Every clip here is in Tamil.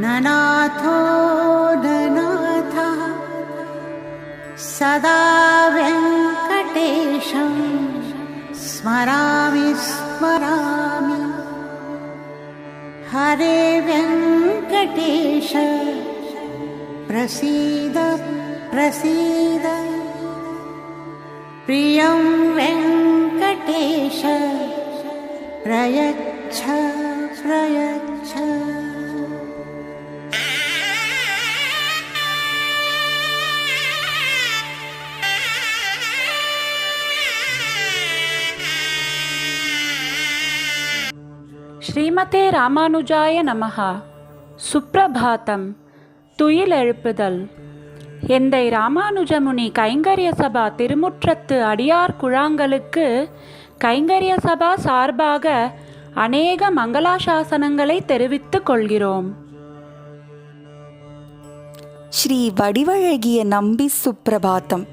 ननाथो ननाथः सदा वेङ्कटेशं स्मरामि स्मरामि। हरे वेङ्कटेश प्रसीद प्रसीद। प्रियं वेङ्कटेश प्रयच्छ प्रयच्छ। ஸ்ரீமதே ராமானுஜாய நமஹ. சுப்ரபாதம். துயில் எழுப்புதல். எந்தை ராமானுஜமுனி கைங்கரிய சபா திருமுற்றத்து அடியார் குழாங்களுக்கு கைங்கரிய சபா சார்பாக அநேக மங்களாசாசனங்களை தெரிவித்துக் கொள்கிறோம். ஸ்ரீ வடிவழகிய நம்பி சுப்ரபாதம்.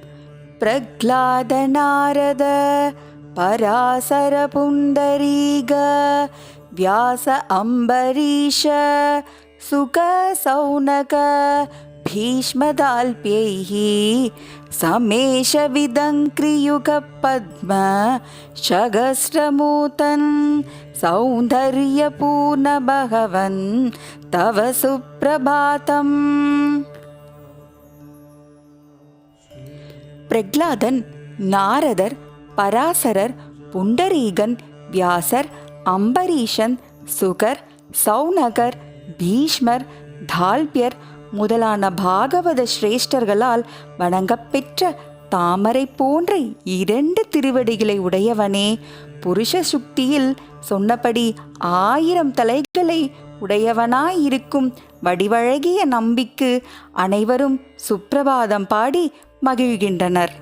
பிரக்லாத நாரத பராசர புண்டரீக வியாச அம்பரீஷ சுக சௌனக भीष्मदाल्प्यैः समेश विदङ्क्रियुग पद्म शगस्रमूतन् सौन्दर्यपूर्ण भगवन् तव सुप्रभातम्. பிரகலாதன், நாரதர், பராசரர், புண்டரீகன், வியாசர், அம்பரீஷன், சுகர், சௌனகர், பீஷ்மர், தால்பியர் முதலான பாகவத சிரேஷ்டர்களால் வணங்கப்பெற்ற தாமரை போன்ற 2 திருவடிகளை உடையவனே, புருஷ சுக்தியில் சொன்னபடி 1000 தலைகளை உடையவனாயிருக்கும் வடிவழகிய நம்பிக்கு அனைவரும் சுப்பிரபாதம் பாடி மகிழ்கின்றனர்.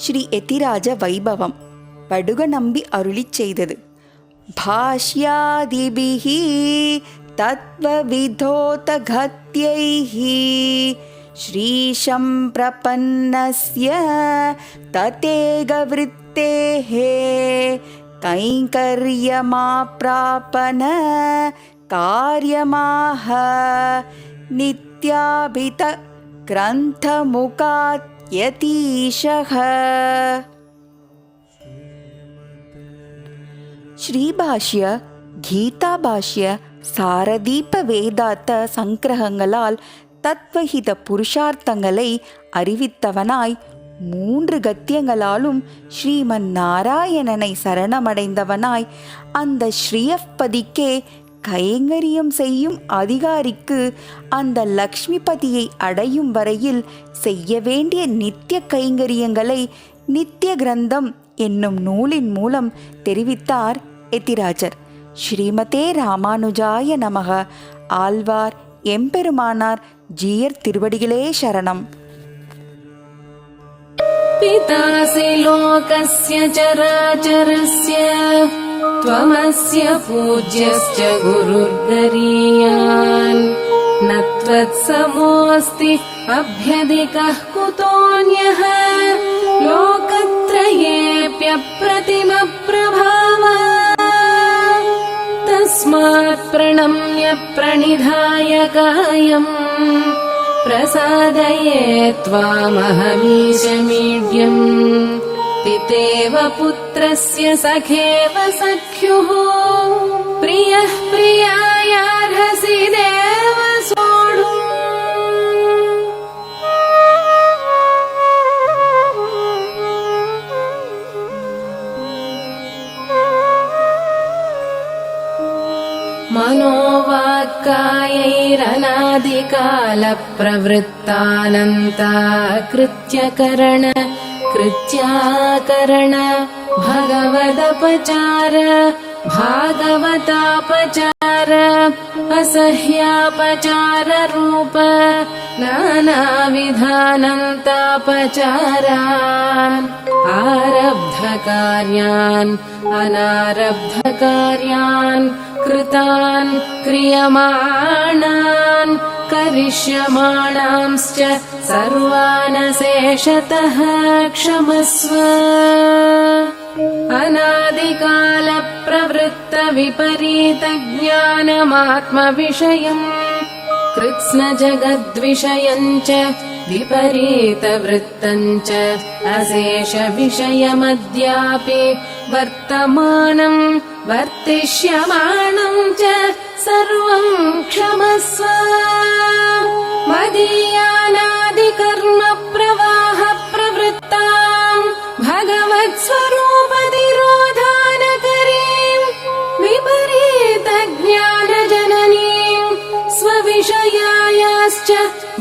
ஸ்ரீ எதிராஜ வைபவம். படுக நம்பி அருளிச் செய்தது. பாஷ்யாதிபிஹ தத்வவிதோதகத்யைஹ ஸ்ரீஷம் பிரபன்னஸ்ய ததேகவ்ருத்தேஹ கைங்கர்யமாப்ராபன காரியமாஹ நித்யாபித கிரந்தமுகாத் யதீஷஹ. ஸ்ரீபாஷ்ய, கீதாபாஷ்ய, சாரதீப வேதாந்த சங்கிரகங்களால் தத்வஹித புருஷார்த்தங்களை அறிவித்தவனாய் 3 கத்தியங்களாலும் ஸ்ரீமன் நாராயணனை சரணமடைந்தவனாய் அந்த ஸ்ரீயப்பதிக்கே கைங்கரியம் செய்யும் அதிகாரிக்கு அந்த லக்ஷ்மிபதியை அடையும் வரையில் செய்ய வேண்டிய நித்திய கைங்கரியங்களை நித்திய கிரந்தம் என்னும் நூலின் மூலம் தெரிவித்தார் எதிராஜர். ஸ்ரீமதே ராமானுஜாய நமக. ஆழ்வார் எம்பெருமானார் ஜீயர் திருவடிகளே சரணம். பிதாசி லோகஸ்ய சராசரஸ்ய த்வமஸ்ய பூஜ்யஸ்ய குருர்கரீயான் நத்வத்சமோஸ்தி அப்யதிகः குதோன்யः லோகத்ரயேப்யப்ரதிமப்ரபாவः தஸ்மாத் பிரணம்ய பிரணிதாய காயம் பிரசாதயே த்வாமஹமீஷமீட்யம் பிதேவ புத்ரஸ்ய சகேவ சக்யுः பிரியः பிரியாயார்ஹசி தேவ சோடும். मनोवाक्कायैरनादिकालप्रवृत्तानन्ता कृत्यकरण कृत्याकरण भगवदपचार भागवतापचार अपचार असह्यापचाररूप नानाविधानन्तापचारान् आरब्धकार्यान् अनारब्धकार्यान् कृतान् क्रियमाणान् करिष्यमाणांश्च सर्वानशेषतः क्षमस्व अनादिकालप्रवृत्तविपरीतज्ञानमात्मविषयम् कृत्स्नजगद्विषयम् च विपरीतवृत्तम् च अशेषविषयमद्यापि वर्तमानम् वर्तिष्यमाणम् च सर्वम् क्षमस्व मदीयानादिकर्म प्रवाह प्रवृत्ताम् भगवत्स्वरूपतिरोधानकरीम् विपरीतज्ञानजननीम् स्वविषयायाश्च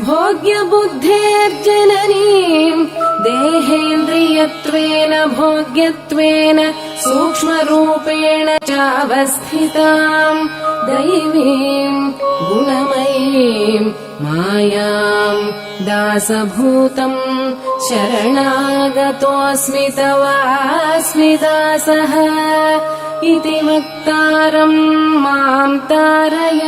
भोग्यबुद्धेर्जननीम् देहेन्द्रियत्वेन भोग्यत्वेन सूक्ष्मरूपेण चावस्थिताम् दैवीम् गुणमयीम् मायाम् दासभूतम् शरणागतोऽस्मि तवास्मि दासः इति वक्तारम् माम् तारय।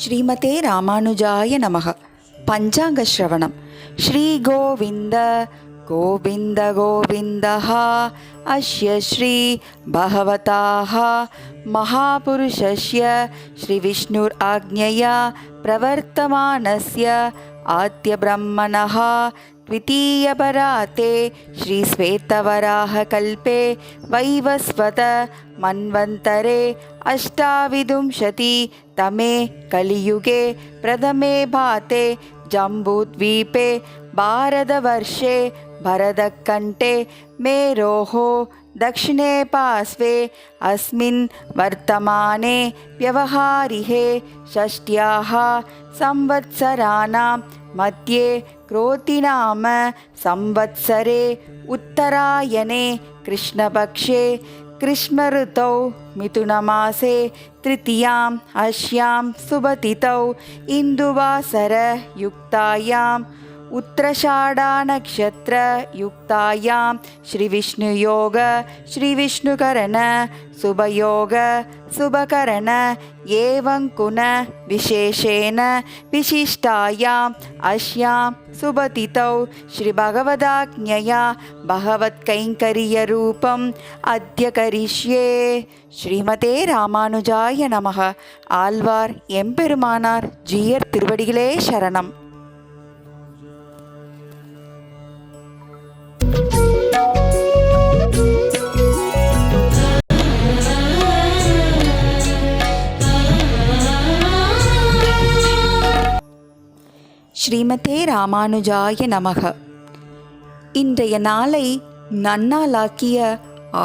ஸ்ரீமதே ராமானுஜாய நமः. பஞ்சாங்க ஸ்ரவணம். ஸ்ரீ கோவிந்த கோவிந்த கோவிந்தः அஸ்ய ஸ்ரீ பகவதாः மகாபுருஷஸ்ய ஸ்ரீ விஷ்ணுர் ஆக்ஞயா பிரவர்த்தமானஸ்ய ஆத்ய பிரம்மணः द्वितीयपराते श्रीश्वेतवराहकल्पे वैवस्वत मन्वन्तरे अष्टाविंशतितमे कलियुगे प्रथमे भाते जम्बूद्वीपे भारतवर्षे भरतकण्ठे मेरोः दक्षिणे पार्श्वे अस्मिन् वर्तमाने व्यवहारिहे षष्ट्याः संवत्सराणां मध्ये क्रोतिनाम संवत्सरे उत्तरायणे कृष्णपक्षे ग्रीष्मऋतौ मिथुनमासे तृतीयाम् अस्यां शुभतिथौ इन्दुवासरयुक्तायाम् उत्तराषाढनक्षत्रयुक्तायां श्रीविष्णुयोग श्रीविष्णुकरण शुभयोग शुभकरण एवं गुण विशेषेण विशिष्टायाम् अस्यां शुभतिथौ श्रीभगवदाज्ञया भगवत्कैङ्कर्यरूपम् अद्य करिष्ये. ஸ்ரீமதே ராமானுஜாய நமः. ஆழ்வார் எம்பெருமானார் ஜீயர் திருவடிகளே சரணம். ஸ்ரீமதே ராமானுஜாய நமக. இன்றைய நாளை நன்னாளாக்கிய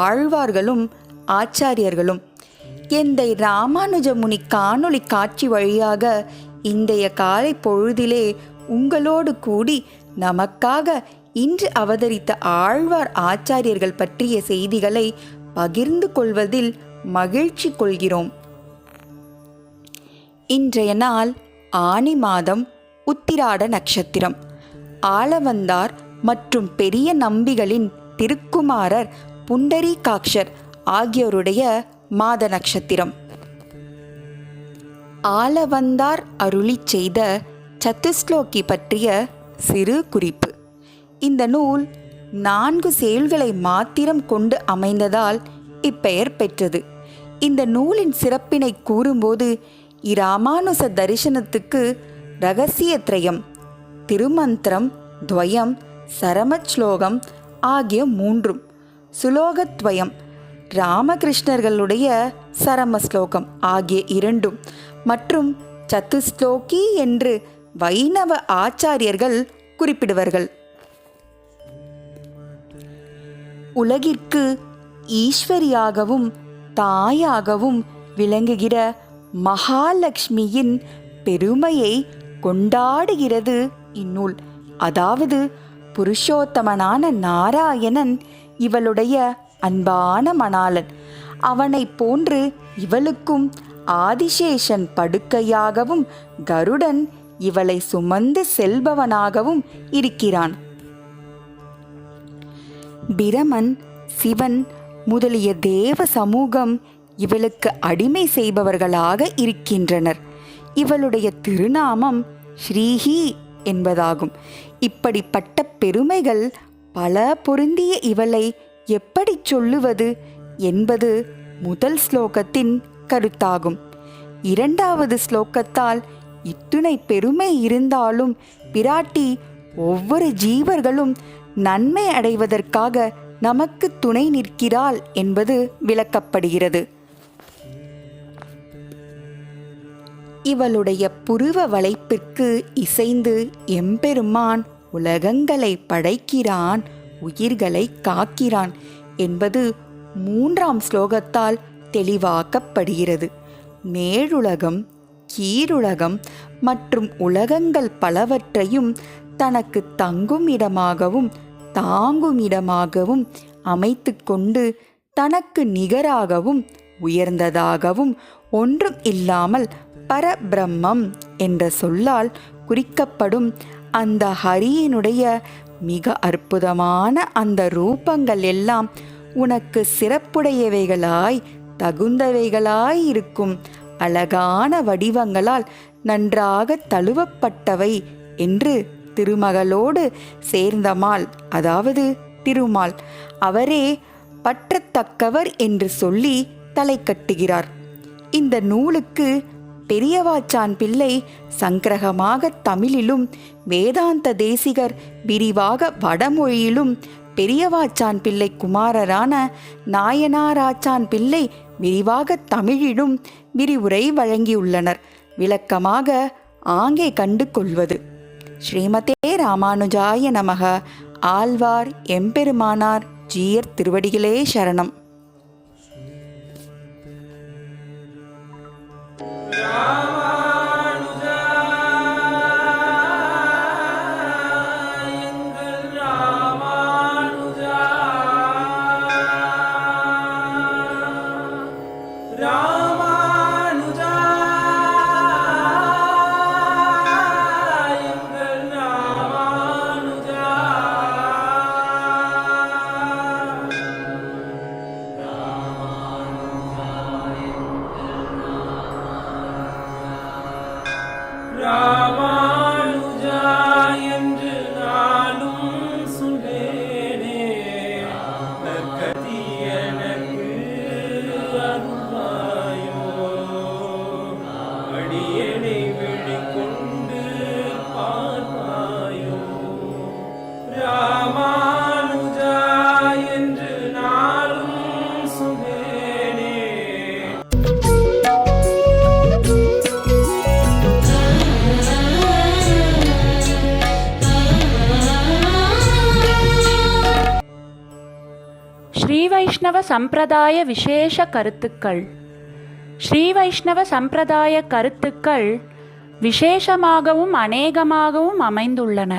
ஆழ்வார்களும் ஆச்சாரியர்களும் எந்தை ராமானுஜமுனி காணொளி காட்சி வழியாக இன்றைய காலை பொழுதிலே உங்களோடு கூடி நமக்காக இன்று அவதரித்த ஆழ்வார் ஆச்சாரியர்கள் பற்றிய செய்திகளை பகிர்ந்து கொள்வதில் மகிழ்ச்சி கொள்கிறோம். இன்றைய நாள் ஆனி மாதம் உத்திராட நட்சத்திரம். ஆளவந்தார் மற்றும் பெரிய நம்பிகளின் திருக்குமாரர் புண்டரீகாக்ஷர் ஆகியோருடைய மாத நட்சத்திரம். ஆளவந்தார் அருளி செய்த சத்துஸ்லோகி பற்றிய சிறு குறிப்பு. இந்த நூல் 4 செயல்களை மாத்திரம் கொண்டு அமைந்ததால் இப்பெயர் பெற்றது. இந்த நூலின் சிறப்பினை கூறும்போது இராமானுச தரிசனத்துக்கு ரகசியத்ரயம், திருமந்திரம் துவயம், சரமஸ்லோகம் ஆகிய 3, சுலோகத்வயம், ராமகிருஷ்ணர்களுடைய சரமஸ்லோகம் ஆகிய 2 மற்றும் சத்துஸ்லோகி என்று வைணவ ஆச்சாரியர்கள் குறிப்பிடுவார்கள். உலகிற்கு ஈஸ்வரியாகவும் தாயாகவும் விளங்குகிற மகாலட்சுமியின் பெருமையை கொண்டாடுகிறது இந்நூல். அதாவது புருஷோத்தமனான நாராயணன் இவளுடைய அன்பான மணாளன். அவனைப் போன்று இவளுக்கும் ஆதிசேஷன் படுக்கையாகவும் கருடன் இவளை சுமந்து செல்பவனாகவும் இருக்கிறான். பிரமன், சிவன் முதலிய தேவ சமூகம் இவளுக்கு அடிமை செய்பவர்களாக இருக்கின்றனர். இவளுடைய திருநாமம் ஸ்ரீஹி என்பதாகும். இப்படிப்பட்ட பெருமைகள் பல பொருந்திய இவளை எப்படி சொல்லுவது என்பது முதல் ஸ்லோகத்தின் கருத்தாகும். இரண்டாவது ஸ்லோகத்தால் இத்துணை பெருமை இருந்தாலும் பிராட்டி ஒவ்வொரு ஜீவர்களும் நன்மை அடைவதற்காக நமக்கு துணை நிற்கிறாள் என்பது விளக்கப்படுகிறது. இவளுடைய புருவ வளைப்பிற்கு இசைந்து எம்பெருமான் உலகங்களை படைக்கிறான், உயிர்களை காக்கிறான் என்பது 3ஆம் ஸ்லோகத்தால் தெளிவாக்கப்படுகிறது. மேலுலகம், கீழுலகம் மற்றும் உலகங்கள் பலவற்றையும் தனக்கு தங்கும் இடமாகவும் தாங்கும் இடமாகவும் அமைத்து கொண்டு தனக்கு நிகராகவும் உயர்ந்ததாகவும் ஒன்றும் இல்லாமல் பரபிரம்மம் என்ற சொல்லால் குறிக்கப்படும் அந்த ஹரியினுடைய மிக அற்புதமான அந்த ரூபங்கள் எல்லாம் உனக்கு சிறப்புடையவைகளாய் தகுந்தவைகளாய் இருக்கும் அழகான வடிவங்களால் நன்றாக தழுவப்பட்டவை என்று திருமகளோடு சேர்ந்தமால், அதாவது திருமால், அவரே பற்றத்தக்கவர் என்று சொல்லி தலை கட்டுகிறார். இந்த நூலுக்கு பெரியவாச்சான் பிள்ளை சங்கிரகமாக தமிழிலும், வேதாந்த தேசிகர் விரிவாக வடமொழியிலும், பெரியவாச்சான் பிள்ளை குமாரரான நாயனாராச்சான் பிள்ளை விரிவாக தமிழிலும் விரிவுரை வழங்கியுள்ளனர். விளக்கமாக ஆங்கே கண்டு கொள்வது. ஸ்ரீமதே ராமானுஜாய நமக. ஆழ்வார் எம்பெருமானார் ஜீயர் திருவடிகளே சரணம். ஸ்ரீவைஷ்ணவ சம்பிரதாய விசேஷ கருத்துக்கள். ஸ்ரீவைஷ்ணவ சம்பிரதாய கருத்துக்கள் விசேஷமாகவும் அநேகமாகவும் அமைந்துள்ளன.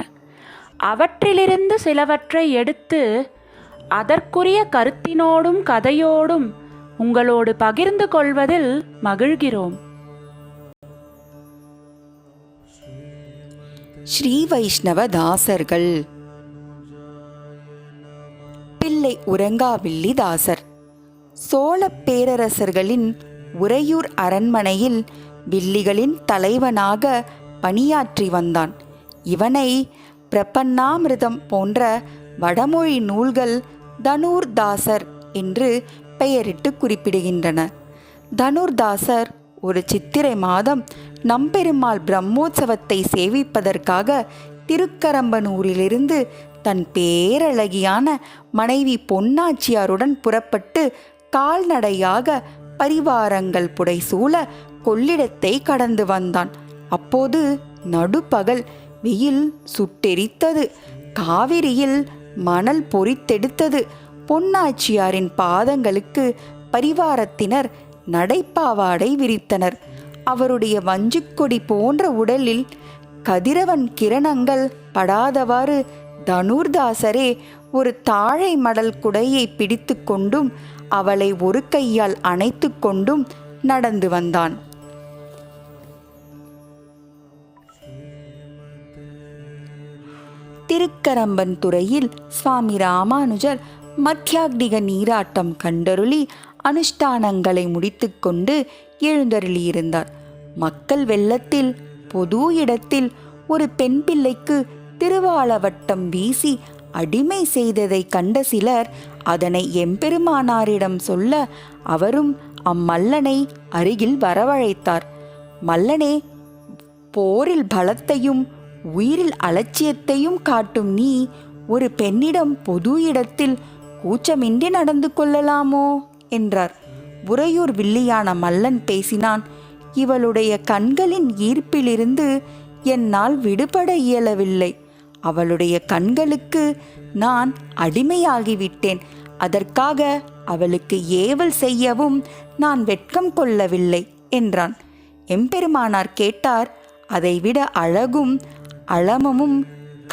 அவற்றிலிருந்து சிலவற்றை எடுத்து அதற்குரிய கருத்தினோடும் கதையோடும் உங்களோடு பகிர்ந்து கொள்வதில் மகிழ்கிறோம். ஸ்ரீ வைஷ்ணவ தாசர்கள். பிள்ளை உறங்காவில்லி தாசர் சோழ பேரரசர்களின் உறையூர் அரண்மனையில் வில்லிகளின் தலைவனாக பணியாற்றி வந்தான். இவனை பிரபன்னாமிர்தம் போன்ற வடமொழி நூல்கள் தனுர்தாசர் என்று பெயரிட்டு குறிப்பிடுகின்றன. தனுர்தாசர் ஒரு சித்திரை மாதம் நம்பெருமாள் பிரம்மோற்சவத்தை சேவிப்பதற்காக திருக்கரம்பனூரிலிருந்து தன் பேரழகியான மனைவி பொன்னாச்சியாருடன் புறப்பட்டு கால்நடையாக பரிவாரங்கள் புடைசூழ கொள்ளிடத்தை கடந்து வந்தான். அப்போது நடுப்பகல் வெயில் சுட்டெரித்தது. காவிரியில் மணல் பொறித்தெடுத்தது. பொன்னாச்சியாரின் பாதங்களுக்கு பரிவாரத்தினர் நடைப்பாவாடை விரித்தனர். அவருடைய வஞ்சிக்கொடி போன்ற உடலில் கதிரவன் கிரணங்கள் படாதவாறு தனுர்தாசரே ஒரு தாழை மடல் குடையை பிடித்து கொண்டும் அவளை ஒரு கையால் அணைத்து கொண்டும் நடந்து வந்தான். திருக்கரம்பன் துறையில் சுவாமி ராமானுஜர் மத்தியாக்னிக நீராட்டம் கண்டருளி அனுஷ்டானங்களை முடித்துக்கொண்டு எழுந்தருளியிருந்தார். மக்கள் வெள்ளத்தில் பொது இடத்தில் ஒரு பெண் பிள்ளைக்கு திருவாளவட்டம் வீசி அடிமை செய்ததை கண்ட சிலர் அதனை எம்பெருமானாரிடம் சொல்ல அவரும் அம்மல்லனை அருகில் வரவழைத்தார். மல்லனே, போரில் பலத்தையும் உயிரில் அலட்சியத்தையும் காட்டும் நீ ஒரு பெண்ணிடம் பொது இடத்தில் கூச்சமின்றி நடந்து கொள்ளலாமோ என்றார். உறையூர் வில்லியான மல்லன் பேசினான். இவளுடைய கண்களின் ஈர்ப்பிலிருந்து என்னால் விடுபட இயலவில்லை. அவளுடைய கண்களுக்கு நான் அடிமையாகிவிட்டேன். அதற்காக அவளுக்கு ஏவல் செய்யவும் நான் வெட்கம் கொள்ளவில்லை என்றான். எம்பெருமானார் கேட்டார், அதைவிட அழகும் அளமமும்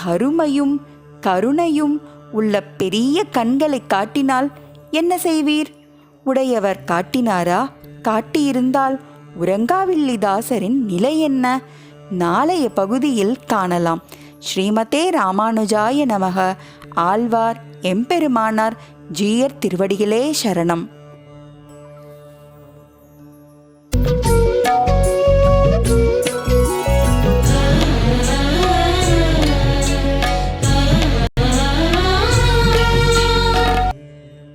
கருமையும் கருணையும் உள்ள பெரிய கண்களை காட்டினால் என்ன செய்வீர்? உடையவர் காட்டினாரா? காட்டியிருந்தால் உறங்காவில்லிதாசரின் நிலை என்ன? நாளைய பகுதியில் காணலாம். ஸ்ரீமதே ராமானுஜாய நமக. ஆழ்வார் எம்பெருமானார் ஜீயர் திருவடிகளே சரணம்.